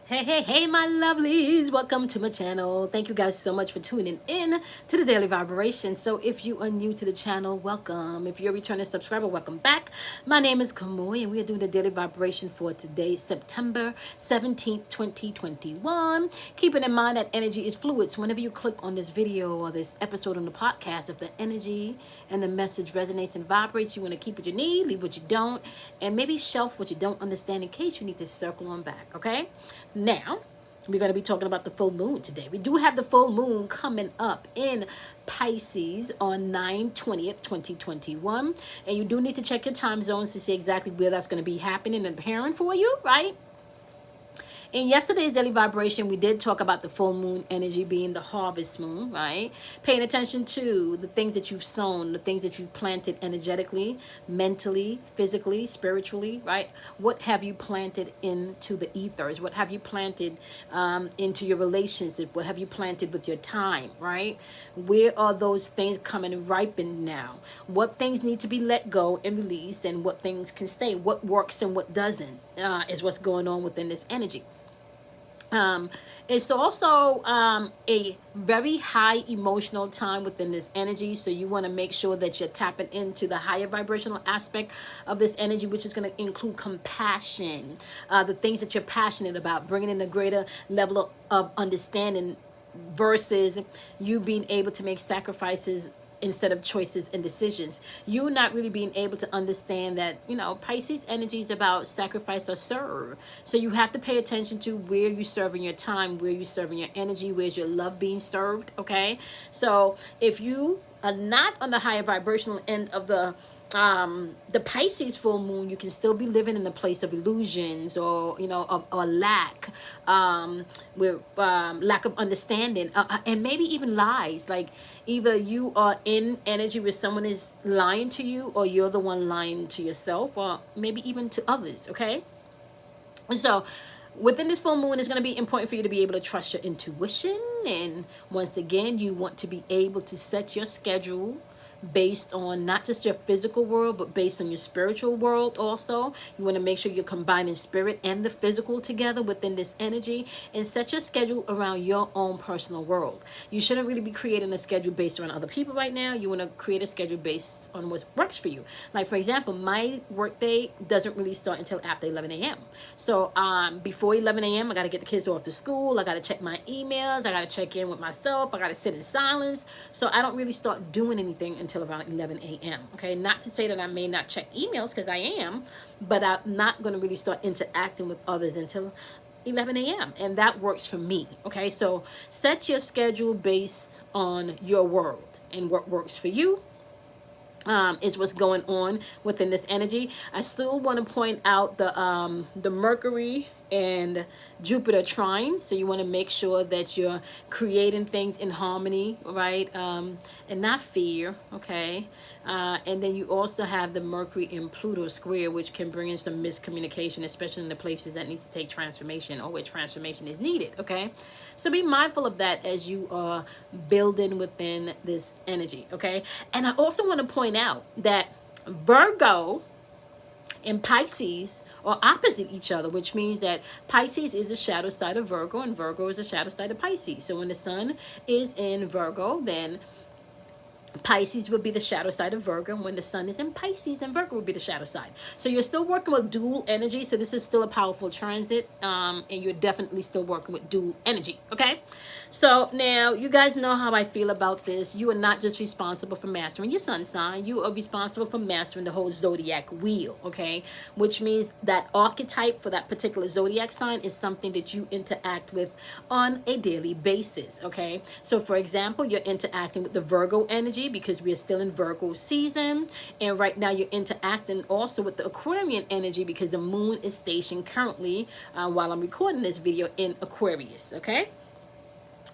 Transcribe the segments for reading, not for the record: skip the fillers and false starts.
Hey, my lovelies. Welcome to my channel. Thank you guys so much for tuning in to the Daily Vibration. So if you are new to the channel, welcome. If you're a returning subscriber, welcome back. My name is Kamoy, and we are doing the Daily Vibration for today, September 17th, 2021. Keeping in mind that energy is fluid. So whenever you click on this video or this episode on the podcast, if the energy and the message resonates and vibrates, you want to keep what you need, leave what you don't, and maybe shelf what you don't understand in case you need to circle on back, okay? Now, we're going to be talking about the full moon today. We do have the full moon coming up in Pisces on 9/20th, 2021. And you do need to check your time zones to see exactly where that's going to be happening and appearing for you, right? In yesterday's daily vibration, we did talk about the full moon energy being the harvest moon, right? Paying attention to the things that you've sown, the things that you've planted energetically, mentally, physically, spiritually, right? What have you planted into the ethers? What have you planted into your relationship? What have you planted with your time, right? Where are those things coming and ripened now? What things need to be let go and released, and what things can stay? What works and what doesn't is what's going on within this energy. It's also a very high emotional time within this energy, so you want to make sure that you're tapping into the higher vibrational aspect of this energy, which is going to include compassion, the things that you're passionate about, bringing in a greater level of understanding versus you being able to make sacrifices instead of choices and decisions. You're not really being able to understand that, Pisces energy is about sacrifice or serve. So you have to pay attention to where you're serving your time, where you're serving your energy, where's your love being served, okay? So if you are not on the higher vibrational end of the Pisces full moon, you can still be living in a place of illusions or or lack, with lack of understanding, and maybe even lies. Like either you are in energy where someone is lying to you, or you're the one lying to yourself, or maybe even to others. Okay, so within this full moon, it's going to be important for you to be able to trust your intuition, and once again, you want to be able to set your schedule based on not just your physical world, but based on your spiritual world also. You want to make sure you're combining spirit and the physical together within this energy, and set your schedule around your own personal world. You shouldn't really be creating a schedule based around other people right now. You want to create a schedule based on what works for you. Like, for example, my work day doesn't really start until after 11 a.m. So before 11 a.m., I got to get the kids off to school. I got to check my emails. I got to check in with myself. I got to sit in silence. So I don't really start doing anything until around 11 a.m. Okay, not to say that I may not check emails, because I am, but I'm not going to really start interacting with others until 11 a.m. and that works for me. Okay, so set your schedule based on your world and what works for you. Is what's going on within this energy. I still want to point out the Mercury and Jupiter trine. So you want to make sure that you're creating things in harmony, right? And not fear, okay? And then you also have the Mercury and Pluto square, which can bring in some miscommunication, especially in the places that need to take transformation or where transformation is needed, okay? So be mindful of that as you are building within this energy, okay? And I also want to point out that Virgo and Pisces are opposite each other, which means that Pisces is the shadow side of Virgo and Virgo is the shadow side of Pisces. So when the sun is in Virgo, then Pisces would be the shadow side of Virgo, and when the sun is in Pisces, then Virgo would be the shadow side. So you're still working with dual energy. So this is still a powerful transit, and you're definitely still working with dual energy. Okay, so now you guys know how I feel about this. You are not just responsible for mastering your sun sign. You are responsible for mastering the whole zodiac wheel. Okay, which means that archetype for that particular zodiac sign is something that you interact with on a daily basis. Okay, so for example, you're interacting with the Virgo energy because we're still in Virgo season, and right now you're interacting also with the Aquarian energy because the moon is stationed currently while I'm recording this video in Aquarius. Okay,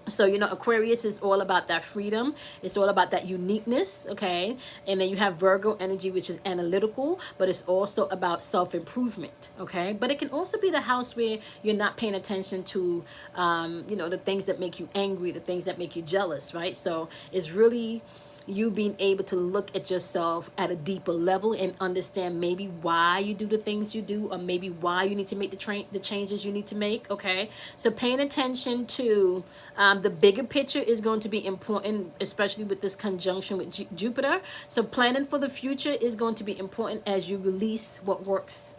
so Aquarius is all about that freedom. It's all about that uniqueness. Okay, and then you have Virgo energy, which is analytical, but it's also about self-improvement. Okay, but it can also be the house where you're not paying attention to the things that make you angry, the things that make you jealous, right? So it's really you being able to look at yourself at a deeper level and understand maybe why you do the things you do, or maybe why you need to make the changes you need to make. Okay, so paying attention to the bigger picture is going to be important, especially with this conjunction with Jupiter. So planning for the future is going to be important as you release what works,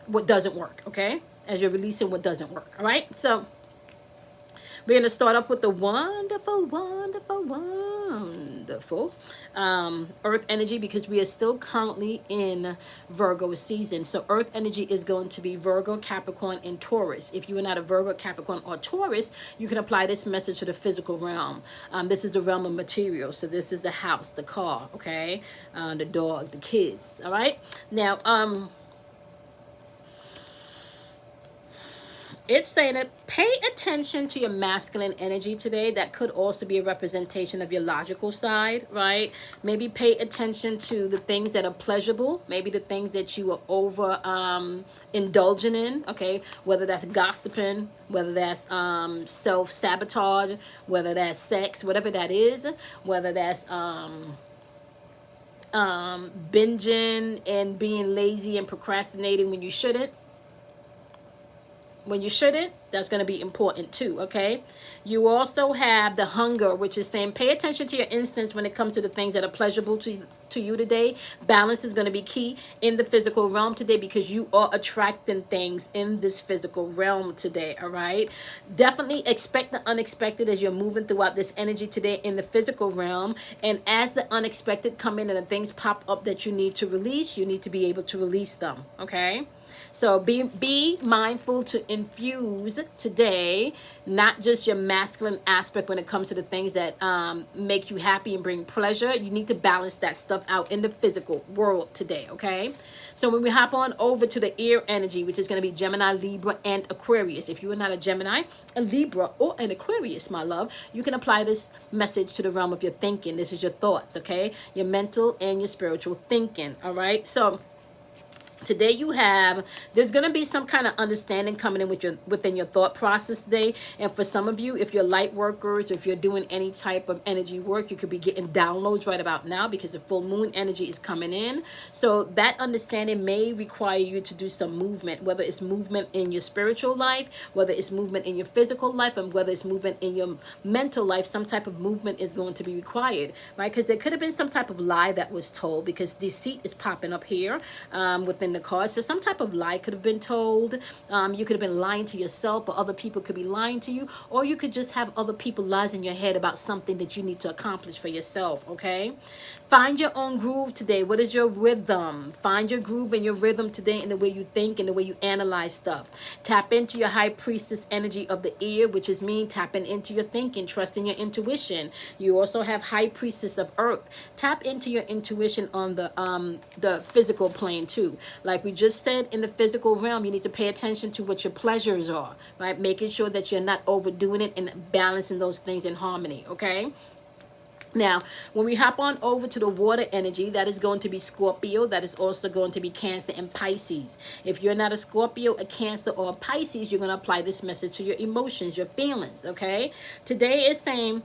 what doesn't work. Okay, as you're releasing what doesn't work. All right, so we're going to start off with the wonderful, wonderful, wonderful Earth energy, because we are still currently in Virgo season. So Earth energy is going to be Virgo, Capricorn, and Taurus. If you are not a Virgo, Capricorn, or Taurus, you can apply this message to the physical realm. This is the realm of material. So this is the house, the car, okay, the dog, the kids. All right. Now, it's saying that pay attention to your masculine energy today. That could also be a representation of your logical side, right? Maybe pay attention to the things that are pleasurable, maybe the things that you are over indulging in, okay? Whether that's gossiping, whether that's self-sabotage, whether that's sex, whatever that is, whether that's binging and being lazy and procrastinating when you shouldn't. That's going to be important too. Okay, you also have the hunger, which is saying pay attention to your instincts when it comes to the things that are pleasurable to you today. Balance is going to be key in the physical realm today, because you are attracting things in this physical realm today. All right, definitely expect the unexpected as you're moving throughout this energy today in the physical realm, and as the unexpected come in and the things pop up that you need to release, you need to be able to release them. Okay, so be mindful to infuse today not just your masculine aspect when it comes to the things that make you happy and bring pleasure. You need to balance that stuff out in the physical world today, okay? So when we hop on over to the air energy, which is going to be Gemini, Libra, and Aquarius. If you are not a Gemini, a Libra, or an Aquarius, my love, you can apply this message to the realm of your thinking. This is your thoughts, okay? Your mental and your spiritual thinking, all right? So today there's going to be some kind of understanding coming in within your thought process today. And for some of you, if you're light workers, or if you're doing any type of energy work, you could be getting downloads right about now, because the full moon energy is coming in. So that understanding may require you to do some movement, whether it's movement in your spiritual life, whether it's movement in your physical life, and whether it's movement in your mental life. Some type of movement is going to be required, right? Because there could have been some type of lie that was told, because deceit is popping up here within the card. So some type of lie could have been told. You could have been lying to yourself, or other people could be lying to you, or you could just have other people lies in your head about something that you need to accomplish for yourself. Okay, find your own groove today. What is your rhythm? Find your groove and your rhythm today in the way you think and the way you analyze stuff. Tap into your high priestess energy of the ear, which is mean tapping into your thinking, trusting your intuition. You also have high priestess of earth. Tap into your intuition on the physical plane too. Like we just said, in the physical realm, you need to pay attention to what your pleasures are, right? Making sure that you're not overdoing it and balancing those things in harmony, okay? Now, when we hop on over to the water energy, that is going to be Scorpio. That is also going to be Cancer and Pisces. If you're not a Scorpio, a Cancer, or a Pisces, you're going to apply this message to your emotions, your feelings, okay? Today is saying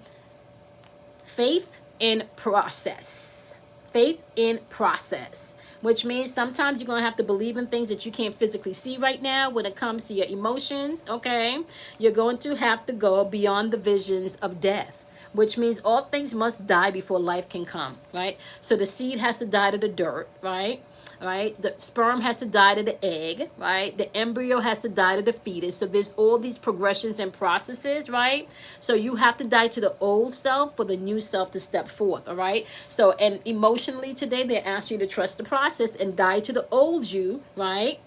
faith in process. Faith in process. Which means sometimes you're going to have to believe in things that you can't physically see right now when it comes to your emotions, okay? You're going to have to go beyond the visions of death, which means all things must die before life can come, right? So the seed has to die to the dirt, right? Right? The sperm has to die to the egg, right? The embryo has to die to the fetus. So there's all these progressions and processes, right? So you have to die to the old self for the new self to step forth, all right? So, and emotionally today, they ask you to trust the process and die to the old you, right?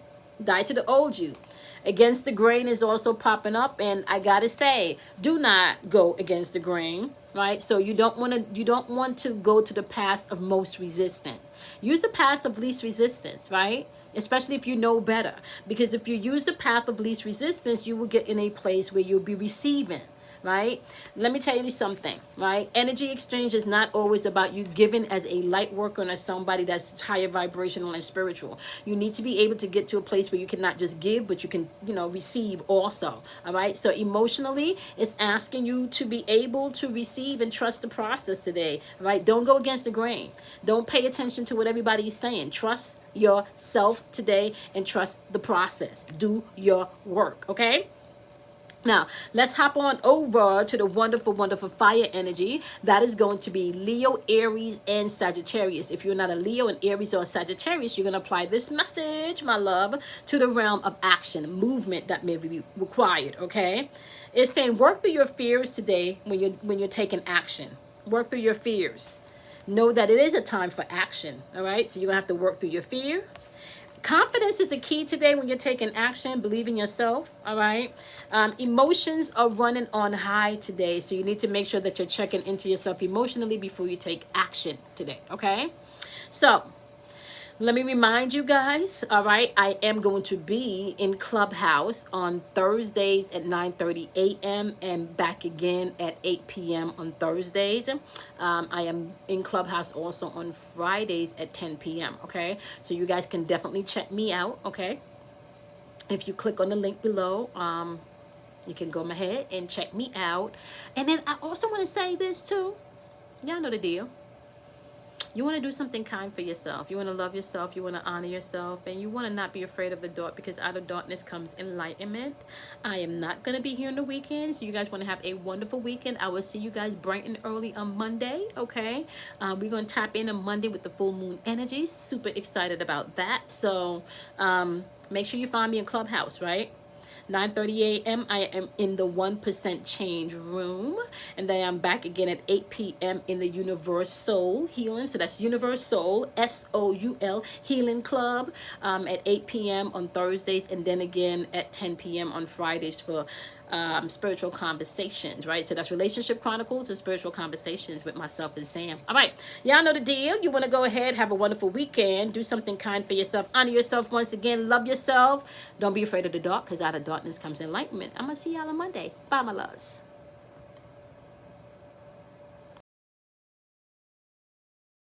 Die to the old you. Against the grain is also popping up, and I gotta say, do not go against the grain, right? So you don't want to go to the path of most resistance. Use the path of least resistance, right? Especially if you know better, because if you use the path of least resistance, you will get in a place where you'll be receiving, right? Let me tell you something, right? Energy exchange is not always about you giving as a light worker and as somebody that's higher vibrational and spiritual. You need to be able to get to a place where you can not just give, but you can, receive also. All right. So emotionally, it's asking you to be able to receive and trust the process today. All right. Don't go against the grain. Don't pay attention to what everybody is saying. Trust yourself today and trust the process. Do your work. Okay. Now, let's hop on over to the wonderful, wonderful fire energy. That is going to be Leo, Aries, and Sagittarius. If you're not a Leo, an Aries, or a Sagittarius, you're going to apply this message, my love, to the realm of action, movement that may be required, okay? It's saying work through your fears today when you're taking action. Work through your fears. Know that it is a time for action, all right? So you're going to have to work through your fear. Confidence is the key today when you're taking action. Believe in yourself, all right? Emotions are running on high today, so you need to make sure that you're checking into yourself emotionally before you take action today, okay? So let me remind you guys, all right, I am going to be in Clubhouse on Thursdays at 9:30 a.m. and back again at 8 p.m. on Thursdays. I am in Clubhouse also on Fridays at 10 p.m., okay? So you guys can definitely check me out, okay? If you click on the link below, you can go ahead and check me out. And then I also want to say this too. Y'all know the deal. You want to do something kind for yourself. You want to love yourself. You want to honor yourself. And you want to not be afraid of the dark, because out of darkness comes enlightenment. I am not going to be here on the weekend. So you guys want to have a wonderful weekend. I will see you guys bright and early on Monday. Okay. We're going to tap in on Monday with the full moon energy. Super excited about that. So make sure you find me in Clubhouse, right? 9:30 a.m. I am in the 1% change room, and then I'm back again at 8 p.m. in the Universal Healing. So that's Universal SOUL Healing Club at 8 p.m. on Thursdays, and then again at 10 p.m. on Fridays for spiritual conversations, right? So that's Relationship Chronicles and Spiritual Conversations with myself and Sam. All right, y'all know the deal. You want to go ahead, have a wonderful weekend, do something kind for yourself, honor yourself once again, love yourself. Don't be afraid of the dark, because out of darkness comes enlightenment. I'm gonna see y'all on Monday. Bye, my loves.